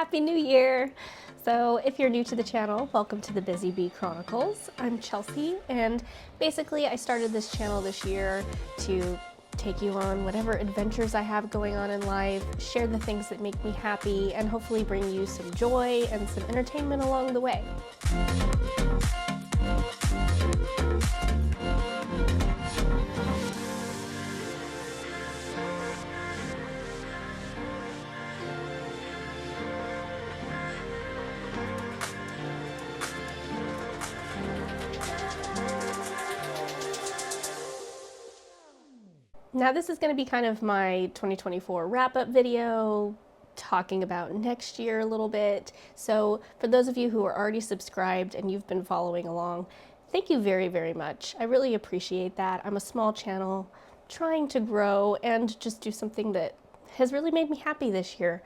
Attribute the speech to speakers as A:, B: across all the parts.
A: Happy New Year! So if you're new to the channel, welcome to the Busy Bee Chronicles. I'm Chelsea, and basically I started this channel this year to take you on whatever adventures I have going on in life, share the things that make me happy, and hopefully bring you some joy and some entertainment along the way. Now this is going to be kind of my 2024 wrap-up video, talking about next year a little bit. So for those of you who are already subscribed and you've been following along, thank you very, very much. I really appreciate that. I'm a small channel trying to grow and just do something that has really made me happy this year.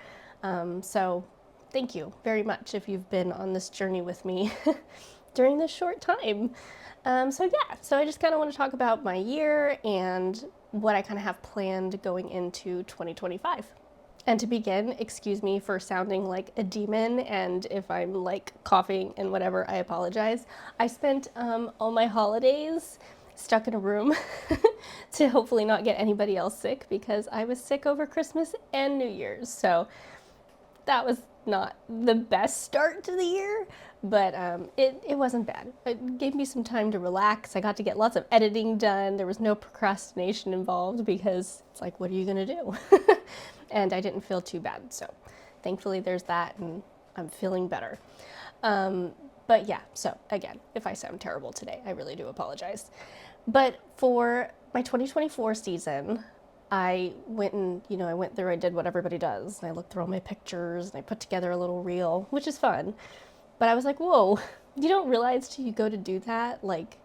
A: So thank you very much if you've been on this journey with me during this short time. So I just kind of want to talk about my year and what I kind of have planned going into 2025. And to begin, excuse me for sounding like a demon, and if I'm like coughing and whatever, I apologize. I spent all my holidays stuck in a room to hopefully not get anybody else sick, because I was sick over Christmas and New Year's. So that was not the best start to the year, but it wasn't bad. It gave me some time to relax. I got to get lots of editing done. There was no procrastination involved, because it's like, what are you gonna do? And I didn't feel too bad. So thankfully there's that, and I'm feeling better. But yeah, so again, if I sound terrible today, I really do apologize. But for my 2024 season, I went through, I did what everybody does. I looked through all my pictures and I put together a little reel, which is fun. But I was like, whoa, you don't realize till you go to do that, like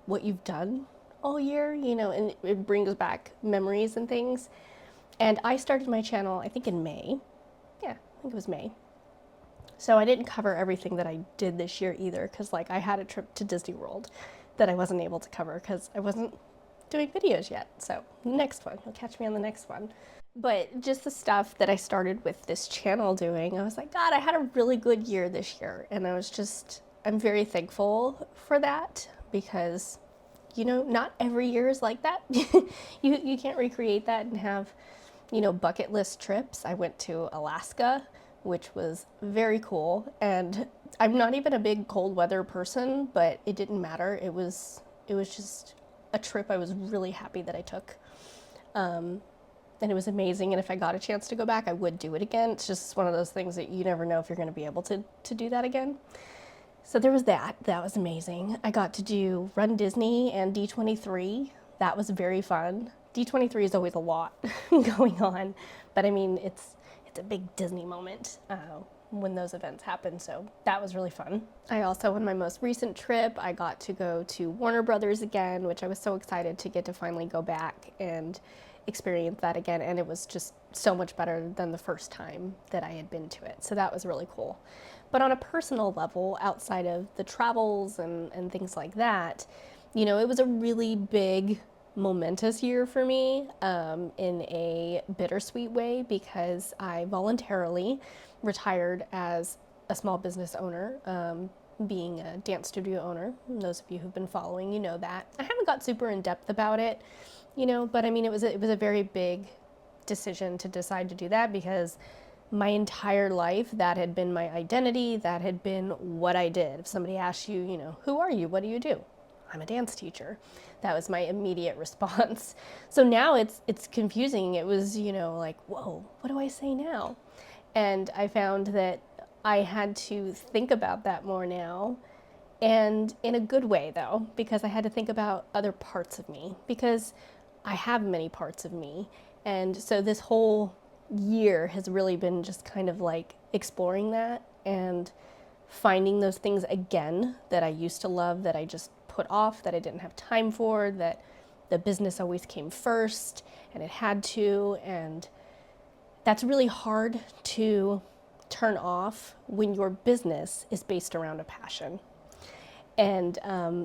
A: what you've done all year, and it brings back memories and things. And I started my channel, I think in May. Yeah, I think it was May. So I didn't cover everything that I did this year either, because like I had a trip to Disney World that I wasn't able to cover because I wasn't doing videos yet. So next one, you'll catch me on the next one. But just the stuff that I started with this channel doing, I was like, God, I had a really good year this year. And I'm very thankful for that, because not every year is like that. You can't recreate that and have, bucket list trips. I went to Alaska, which was very cool. And I'm not even a big cold weather person, but it didn't matter. It was just a trip I was really happy that I took. And it was amazing. And if I got a chance to go back, I would do it again. It's just one of those things that you never know if you're going to be able to do that again. So there was that. That was amazing. I got to do Run Disney and D23. That was very fun. D23 is always a lot going on, but I mean, it's a big Disney moment when those events happen, so that was really fun. I also, on my most recent trip, I got to go to Warner Brothers again, which I was so excited to get to finally go back and experience that again, and it was just so much better than the first time that I had been to it, so that was really cool. But on a personal level, outside of the travels and things like that, it was a really big, momentous year for me in a bittersweet way, because I voluntarily retired as a small business owner, being a dance studio owner. And those of you who've been following, you know that. I haven't got super in depth about it, but I mean, it was a very big decision to decide to do that, because my entire life, that had been my identity, that had been what I did. If somebody asked you, who are you? What do you do? I'm a dance teacher. That was my immediate response. So now it's confusing. It was, like, whoa, what do I say now? And I found that I had to think about that more now, and in a good way though, because I had to think about other parts of me, because I have many parts of me. And so this whole year has really been just kind of like exploring that and finding those things again that I used to love, that I just put off, that I didn't have time for, that the business always came first and it had to. And that's really hard to turn off when your business is based around a passion. And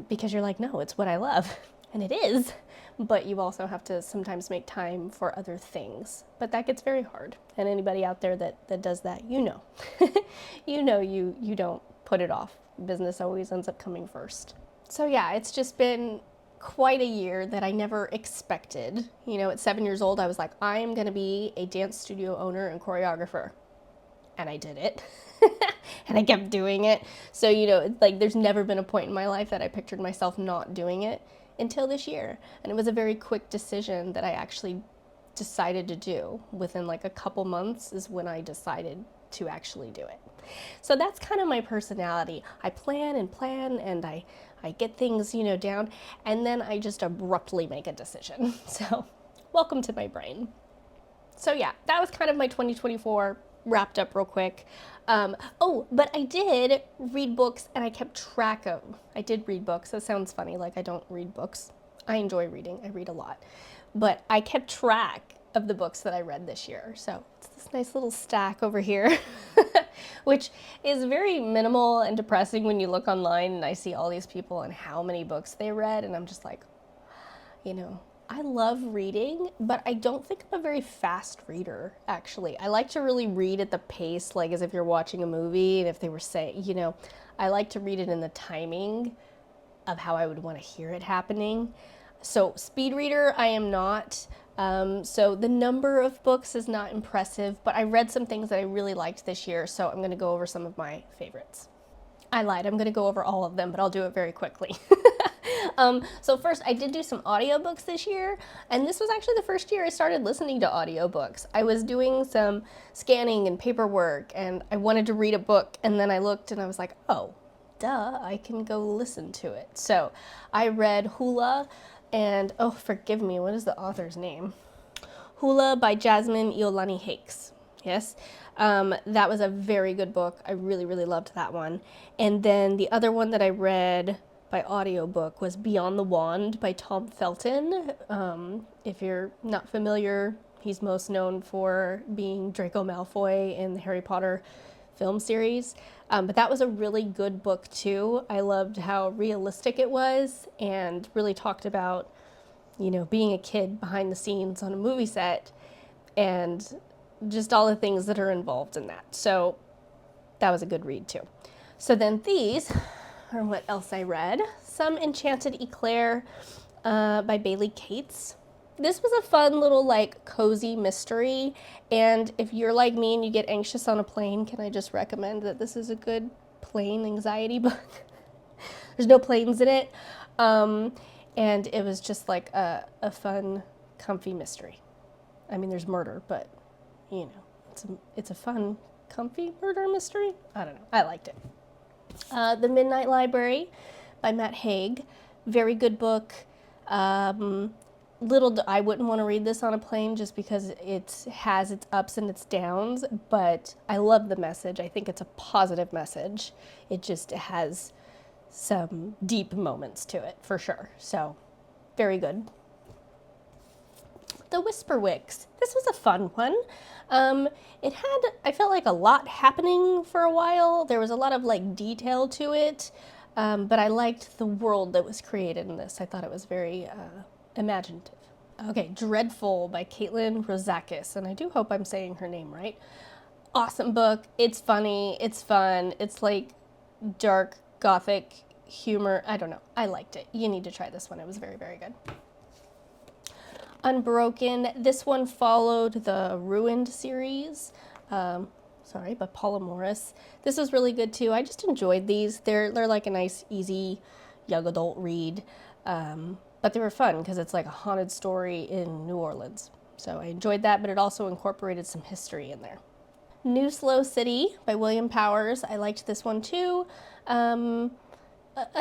A: because you're like, no, it's what I love. And it is, but you also have to sometimes make time for other things. But that gets very hard. And anybody out there that does that, you know. you don't put it off. Business always ends up coming first. So yeah, it's just been quite a year that I never expected. At 7 years old, I was like, I am going to be a dance studio owner and choreographer. And I did it. And I kept doing it. So, it's like there's never been a point in my life that I pictured myself not doing it until this year. And it was a very quick decision that I actually decided to do. Within like a couple months is when I decided to actually do it. So that's kind of my personality. I plan and I get things, down, and then I just abruptly make a decision. So welcome to my brain. So yeah, that was kind of my 2024 wrapped up real quick. But I did read books and I kept track of, I did read books. That sounds funny, like I don't read books. I enjoy reading, I read a lot. But I kept track of the books that I read this year. So it's this nice little stack over here, which is very minimal and depressing when you look online and I see all these people and how many books they read. And I'm just like, I love reading, but I don't think I'm a very fast reader, actually. I like to really read at the pace, like as if you're watching a movie, and if they were saying, I like to read it in the timing of how I would want to hear it happening. So speed reader, I am not. So the number of books is not impressive, but I read some things that I really liked this year, so I'm going to go over some of my favorites. I lied, I'm going to go over all of them, but I'll do it very quickly. So first, I did do some audiobooks this year, and this was actually the first year I started listening to audiobooks. I was doing some scanning and paperwork, and I wanted to read a book, and then I looked and I was like, oh, duh, I can go listen to it. So I read Hula, and oh, forgive me, what is the author's name? Hula by Jasmine Iolani Hakes. Yes, that was a very good book. I really, really loved that one. And then the other one that I read by audiobook was Beyond the Wand by Tom Felton. If you're not familiar, he's most known for being Draco Malfoy in the Harry Potter film series. But that was a really good book too. I loved how realistic it was and really talked about, being a kid behind the scenes on a movie set and just all the things that are involved in that. So that was a good read too. So then these are what else I read. Some Enchanted Eclair by Bailey Cates. This was a fun little cozy mystery, and if you're like me and you get anxious on a plane, can I just recommend that this is a good plane anxiety book? There's no planes in it, and it was just like a fun, comfy mystery. I mean, there's murder, but it's a fun, comfy murder mystery. I don't know. I liked it. The Midnight Library by Matt Haig. Very good book. I wouldn't want to read this on a plane just because it has its ups and its downs, but I love the message. I think it's a positive message. It just has some deep moments to it, for sure. So, very good. The Whisperwicks. This was a fun one. It had, I felt like a lot happening for a while. There was a lot of detail to it, but I liked the world that was created in this. I thought it was very imaginative. Okay, Dreadful by Caitlin Rozakis, and I do hope I'm saying her name right. Awesome book. It's funny. It's fun. It's dark gothic humor. I don't know. I liked it. You need to try this one. It was very, very good. Unbroken. This one followed the Ruined series, by Paula Morris. This was really good too. I just enjoyed these. They're like a nice, easy, young adult read, but they were fun because it's like a haunted story in New Orleans. So I enjoyed that, but it also incorporated some history in there. New Slow City by William Powers. I liked this one too. A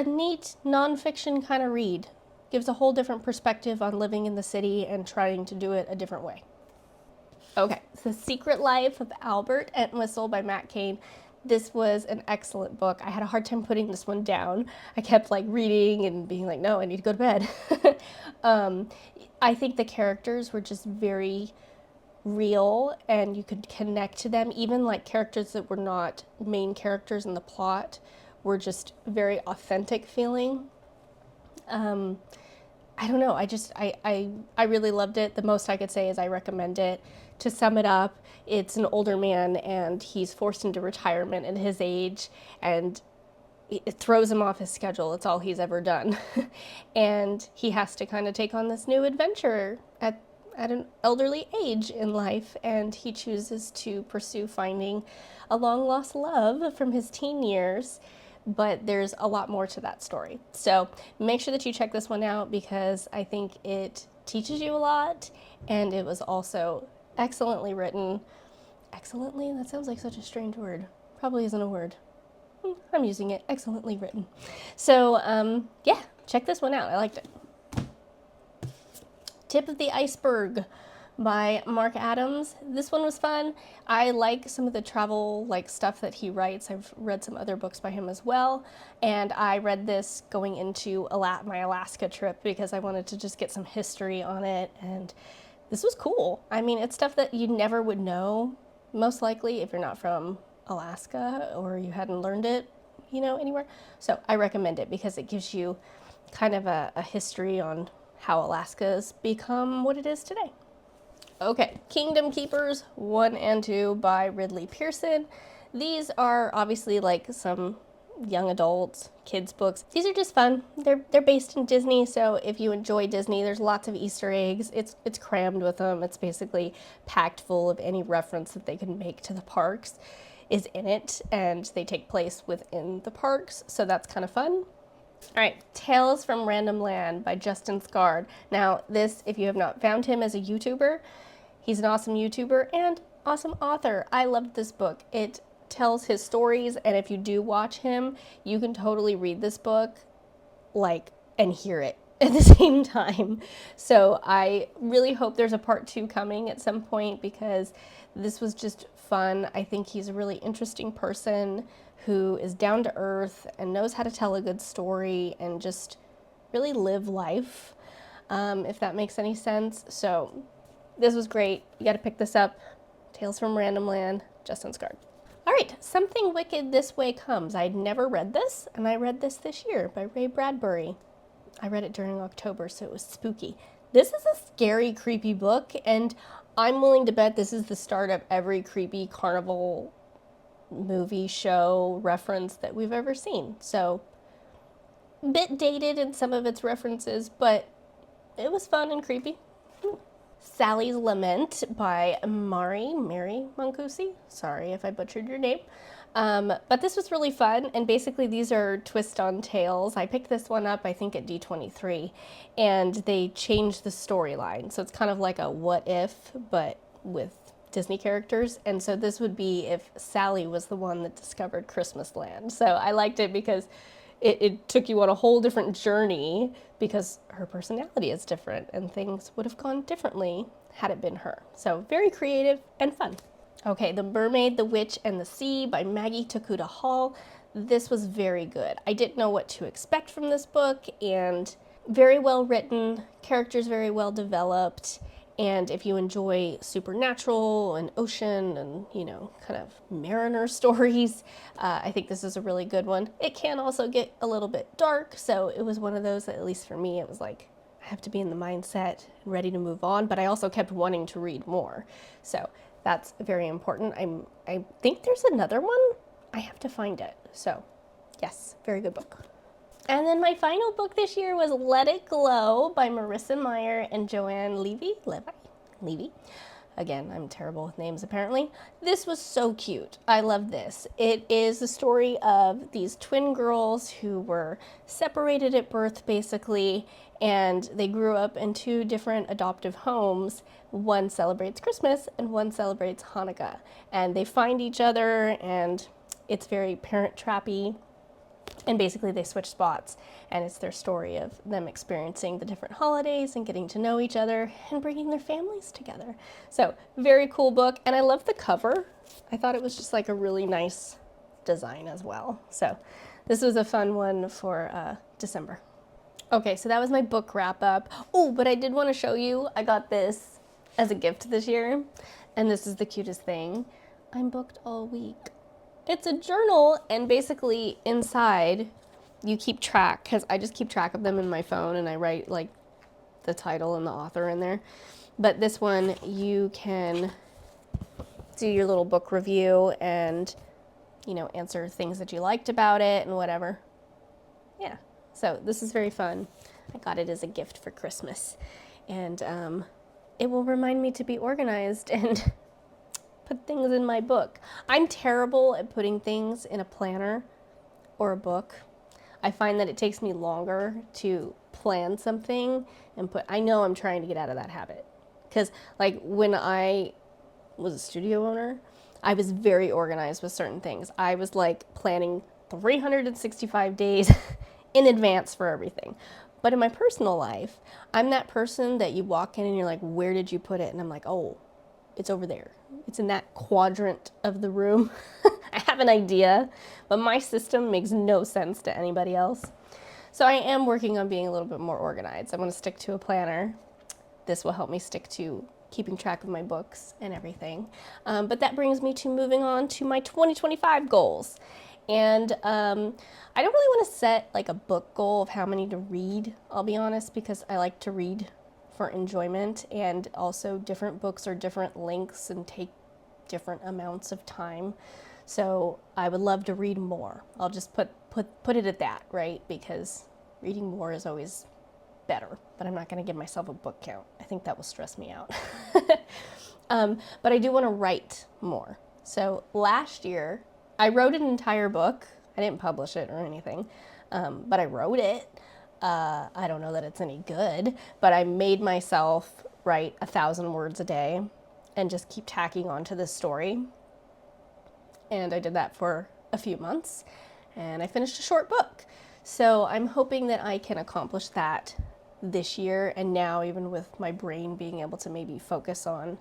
A: neat nonfiction kind of read. Gives a whole different perspective on living in the city and trying to do it a different way. Okay, The Secret Life of Albert Entwistle by Matt Cain. This was an excellent book. I had a hard time putting this one down. I kept reading and being like, no, I need to go to bed. I think the characters were just very real and you could connect to them. Even characters that were not main characters in the plot were just very authentic feeling. I don't know. I really loved it. The most I could say is I recommend it. To sum it up, it's an older man and he's forced into retirement at his age, and it throws him off his schedule. It's all he's ever done. And he has to kind of take on this new adventure at an elderly age in life, and he chooses to pursue finding a long lost love from his teen years. But there's a lot more to that story. So make sure that you check this one out because I think it teaches you a lot, and it was also excellently written. Excellently? That sounds like such a strange word. Probably isn't a word. I'm using it. Excellently written. So, yeah, check this one out. I liked it. Tip of the Iceberg by Mark Adams. This one was fun. I like some of the travel stuff that he writes. I've read some other books by him as well, and I read this going into my Alaska trip because I wanted to just get some history on it, and this was cool. I mean, it's stuff that you never would know, most likely, if you're not from Alaska or you hadn't learned it, anywhere. So I recommend it because it gives you kind of a history on how Alaska's become what it is today. Okay, Kingdom Keepers 1 and 2 by Ridley Pearson. These are obviously some young adults, kids books. These are just fun. They're based in Disney, so if you enjoy Disney, there's lots of Easter eggs. It's crammed with them. It's basically packed full of any reference that they can make to the parks is in it, and they take place within the parks, so that's kind of fun. All right, Tales from Random Land by Justin Scard. Now, this, if you have not found him as a YouTuber, he's an awesome YouTuber and awesome author. I loved this book. It tells his stories, and if you do watch him, you can totally read this book and hear it at the same time. So I really hope there's a part 2 coming at some point because this was just fun. I think he's a really interesting person who is down to earth and knows how to tell a good story and just really live life, if that makes any sense. So this was great. You got to pick this up. Tales from Random Land, Justin Scard. All right, Something Wicked This Way Comes. I'd never read this, and I read this year by Ray Bradbury. I read it during October, so it was spooky. This is a scary, creepy book, and I'm willing to bet this is the start of every creepy carnival movie, show, reference that we've ever seen. So, a bit dated in some of its references, but it was fun and creepy. Sally's Lament by Mary Mancusi. Sorry if I butchered your name. But this was really fun, and basically these are twist on tales. I picked this one up, I think, at D23, and they changed the storyline. So it's kind of like a what if, but with Disney characters. And so this would be if Sally was the one that discovered Christmas Land. So I liked it because it took you on a whole different journey because her personality is different and things would have gone differently had it been her. So very creative and fun. Okay, The Mermaid, the Witch, and the Sea by Maggie Tokuda Hall. This was very good. I didn't know what to expect from this book, and very well written, characters very well developed, and if you enjoy supernatural and ocean and, kind of mariner stories, I think this is a really good one. It can also get a little bit dark, so it was one of those that, at least for me, it was like, I have to be in the mindset, ready to move on, but I also kept wanting to read more. So that's very important. I think there's another one. I have to find it. So yes, very good book. And then my final book this year was Let It Glow by Marissa Meyer and Joanne Levy. Again, I'm terrible with names apparently. This was so cute. I love this. It is the story of these twin girls who were separated at birth basically, and they grew up in 2 different adoptive homes. One celebrates Christmas and one celebrates Hanukkah. And they find each other, and it's very parent trappy. And basically they switch spots, and it's their story of them experiencing the different holidays and getting to know each other and bringing their families together. So very cool book, and I love the cover. I thought it was just like a really nice design as well. So this was a fun one for December. Okay, so that was my book wrap up. Oh, but I did want to show you, I got this as a gift this year, and this is the cutest thing. I'm booked all week. It's a journal, and basically inside you keep track, because I just keep track of them in my phone, and I write the title and the author in there. But this one, you can do your little book review and, you know, answer things that you liked about it and whatever. Yeah, so this is very fun. I got it as a gift for Christmas. And it will remind me to be organized and put things in my book. I'm terrible at putting things in a planner or a book. I find that it takes me longer to plan something and I know I'm trying to get out of that habit. Because like when I was a studio owner, I was very organized with certain things. I was like planning 365 days in advance for everything. But in my personal life, I'm that person that you walk in and you're like, where did you put it? And I'm like, oh, it's over there. It's in that quadrant of the room. I have an idea, but my system makes no sense to anybody else. So I am working on being a little bit more organized. I'm going to stick to a planner. This will help me stick to keeping track of my books and everything. But that brings me to moving on to my 2025 goals. And I don't really want to set like a book goal of how many to read, I'll be honest, because I like to read for enjoyment, and also different books are different lengths and take different amounts of time. So I would love to read more. I'll just put it at that, right? Because reading more is always better, but I'm not going to give myself a book count. I think that will stress me out. But I do want to write more. So last year, I wrote an entire book. I didn't publish it or anything, but I wrote it. I don't know that it's any good, but I made myself write 1,000 words a day and just keep tacking onto this story. And I did that for a few months, and I finished a short book. So I'm hoping that I can accomplish that this year. And now, even with my brain being able to maybe focus on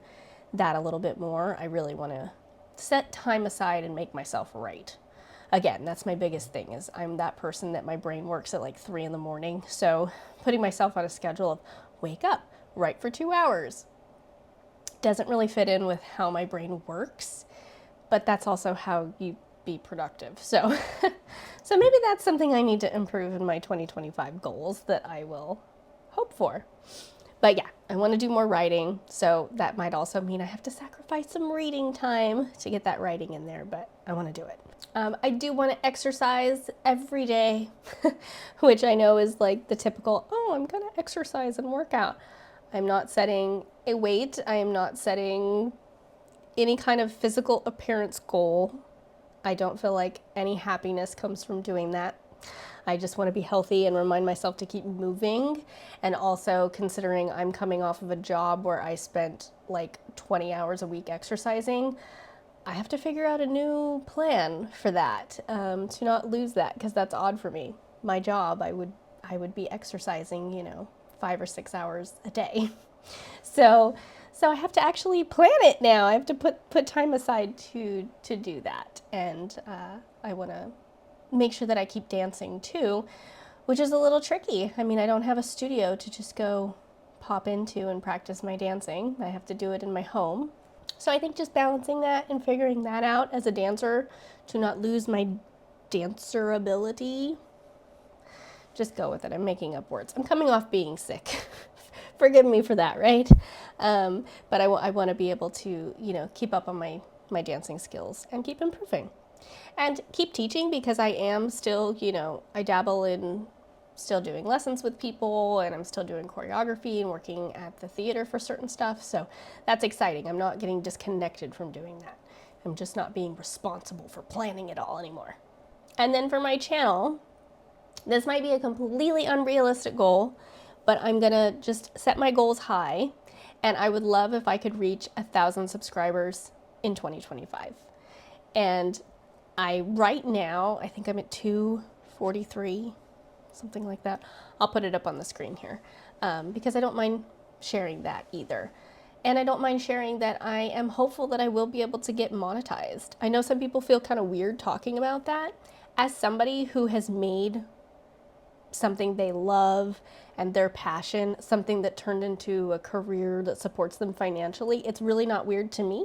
A: that a little bit more, I really want to set time aside and make myself write. Again, that's my biggest thing, is I'm that person that my brain works at like 3 a.m. So putting myself on a schedule of wake up, write for 2 hours doesn't really fit in with how my brain works, but that's also how you be productive. So, so maybe that's something I need to improve in my 2025 goals that I will hope for. But yeah, I want to do more writing, so that might also mean I have to sacrifice some reading time to get that writing in there, but I want to do it. I do want to exercise every day, which I know is like the typical, oh, I'm going to exercise and work out. I'm not setting a weight. I am not setting any kind of physical appearance goal. I don't feel like any happiness comes from doing that. I just want to be healthy and remind myself to keep moving. And also, considering I'm coming off of a job where I spent like 20 hours a week exercising, I have to figure out a new plan for that, to not lose that, because that's odd for me. My job, I would be exercising, 5 or 6 hours a day. So I have to actually plan it now. I have to put time aside to do that. And I want to make sure that I keep dancing too, which is a little tricky. I mean, I don't have a studio to just go pop into and practice my dancing. I have to do it in my home. So I think just balancing that and figuring that out as a dancer to not lose my dancer ability. Just go with it. I'm making up words. I'm coming off being sick. Forgive me for that, right? But I want to be able to, keep up on my dancing skills and keep improving. And keep teaching, because I am still, I dabble in still doing lessons with people, and I'm still doing choreography and working at the theater for certain stuff. So that's exciting. I'm not getting disconnected from doing that. I'm just not being responsible for planning it all anymore. And then for my channel, this might be a completely unrealistic goal, but I'm gonna just set my goals high, and I would love if I could reach 1,000 subscribers in 2025. And right now, I think I'm at 243, something like that. I'll put it up on the screen here, because I don't mind sharing that either. And I don't mind sharing that I am hopeful that I will be able to get monetized. I know some people feel kind of weird talking about that. As somebody who has made something they love and their passion something that turned into a career that supports them financially, it's really not weird to me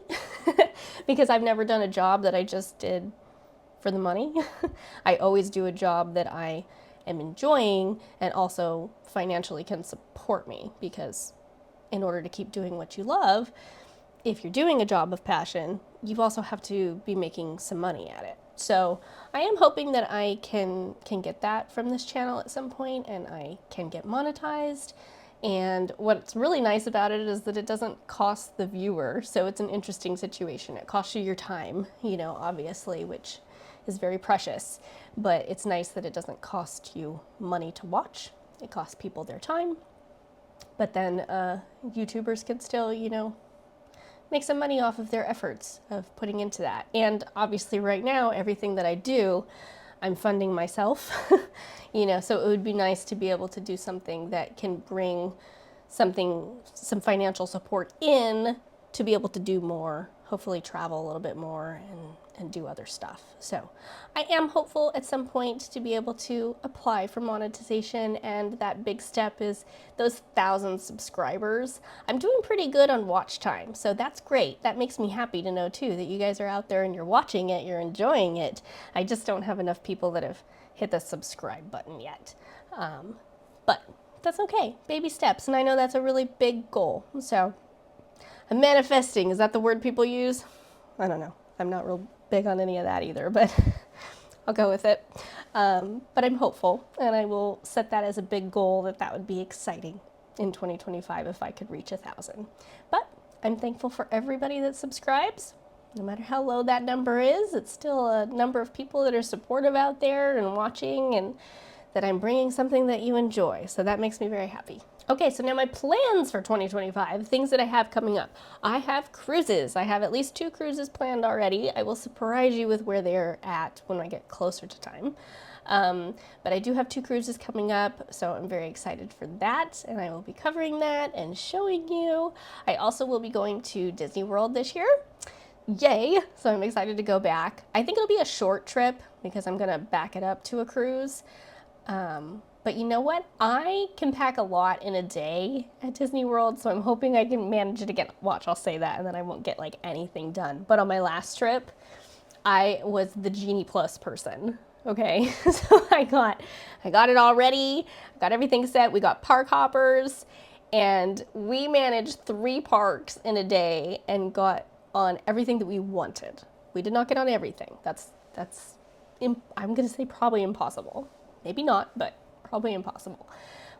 A: because I've never done a job that I just did for the money. I always do a job that I am enjoying and also financially can support me, because in order to keep doing what you love, if you're doing a job of passion, you also have to be making some money at it. So I am hoping that I can get that from this channel at some point, and I can get monetized. And what's really nice about it is that it doesn't cost the viewer. So it's an interesting situation. It costs you your time, you know, obviously, which is very precious, but it's nice that it doesn't cost you money to watch. It costs people their time, but then YouTubers can still, you know, make some money off of their efforts of putting into that. And obviously right now, everything that I do, I'm funding myself, you know, so it would be nice to be able to do something that can bring some financial support in to be able to do more, hopefully travel a little bit more and do other stuff. So I am hopeful at some point to be able to apply for monetization, and that big step is those 1,000 subscribers. I'm doing pretty good on watch time, so that's great. That makes me happy to know too that you guys are out there and you're watching it, you're enjoying it. I just don't have enough people that have hit the subscribe button yet. But that's okay, baby steps, and I know that's a really big goal. So I'm manifesting, is that the word people use? I don't know. I'm not real big on any of that either, but I'll go with it. But I'm hopeful, and I will set that as a big goal, that would be exciting in 2025 if I could reach 1,000. But I'm thankful for everybody that subscribes. No matter how low that number is, it's still a number of people that are supportive out there and watching, and that I'm bringing something that you enjoy. So that makes me very happy. Okay, so now my plans for 2025, things that I have coming up. I have cruises. I have at least 2 cruises planned already. I will surprise you with where they're at when I get closer to time. But I do have 2 cruises coming up, so I'm very excited for that, and I will be covering that and showing you. I also will be going to Disney World this year. Yay! So I'm excited to go back. I think it'll be a short trip because I'm gonna back it up to a cruise. But you know what? I can pack a lot in a day at Disney World, so I'm hoping I can manage to get, watch, I'll say that, and then I won't get like anything done. But on my last trip, I was the Genie Plus person, okay? So I got it all ready, got everything set, we got park hoppers, and we managed 3 parks in a day and got on everything that we wanted. We did not get on everything. That's I'm gonna say probably impossible. Maybe not, but probably impossible.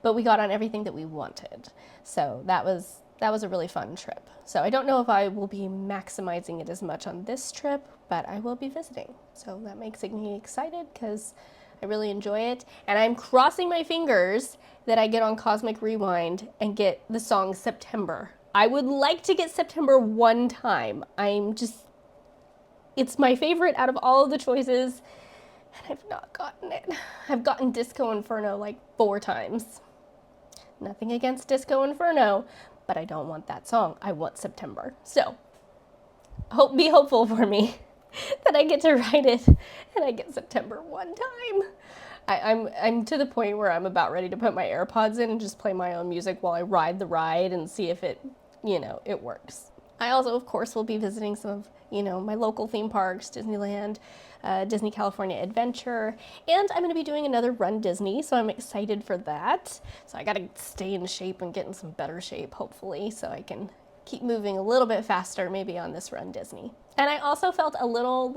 A: But we got on everything that we wanted. So that was a really fun trip. So I don't know if I will be maximizing it as much on this trip, but I will be visiting. So that makes me excited because I really enjoy it. And I'm crossing my fingers that I get on Cosmic Rewind and get the song September. I would like to get September one time. It's my favorite out of all of the choices, and I've not gotten it. I've gotten Disco Inferno like 4 times. Nothing against Disco Inferno, but I don't want that song. I want September. So, be hopeful for me that I get to write it and I get September one time. I'm to the point where I'm about ready to put my AirPods in and just play my own music while I ride the ride and see if it works. I also, of course, will be visiting some of, my local theme parks, Disneyland, Disney California Adventure, and I'm going to be doing another Run Disney, so I'm excited for that. So I got to stay in shape and get in some better shape, hopefully, so I can keep moving a little bit faster maybe on this Run Disney. And I also felt a little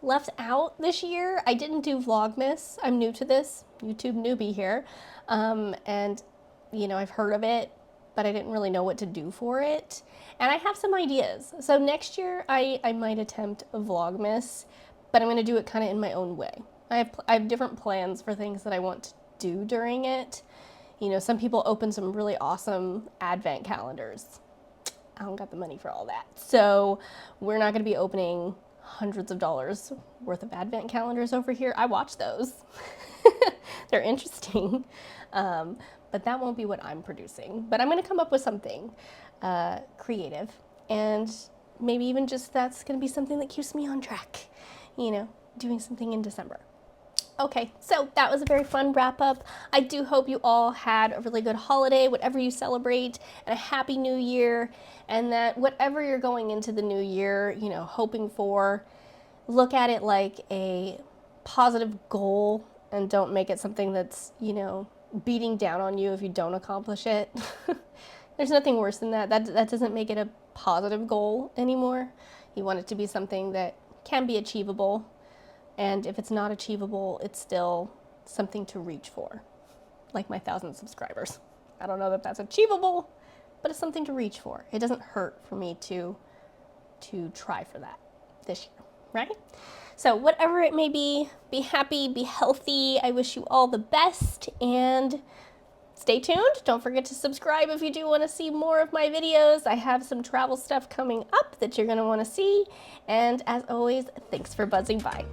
A: left out this year. I didn't do Vlogmas. I'm new to this, YouTube newbie here, and I've heard of it, but I didn't really know what to do for it. And I have some ideas. So next year I might attempt a Vlogmas, but I'm going to do it kind of in my own way. I have different plans for things that I want to do during it. Some people open some really awesome advent calendars. I don't got the money for all that. So we're not going to be opening hundreds of dollars worth of advent calendars over here. I watch those. They're interesting. But that won't be what I'm producing. But I'm going to come up with something creative, and maybe even just that's going to be something that keeps me on track, doing something in December. Okay, so that was a very fun wrap up. I do hope you all had a really good holiday, whatever you celebrate, and a happy new year, and that whatever you're going into the new year, hoping for, look at it like a positive goal and don't make it something that's, you know, beating down on you if you don't accomplish it. There's nothing worse than that. That doesn't make it a positive goal anymore. You want it to be something that can be achievable, and if it's not achievable, it's still something to reach for, like my 1,000 subscribers. I don't know that that's achievable, but it's something to reach for. It doesn't hurt for me to try for that this year, right? So whatever it may be happy, be healthy. I wish you all the best, and stay tuned. Don't forget to subscribe if you do want to see more of my videos. I have some travel stuff coming up that you're going to want to see. And as always, thanks for buzzing by.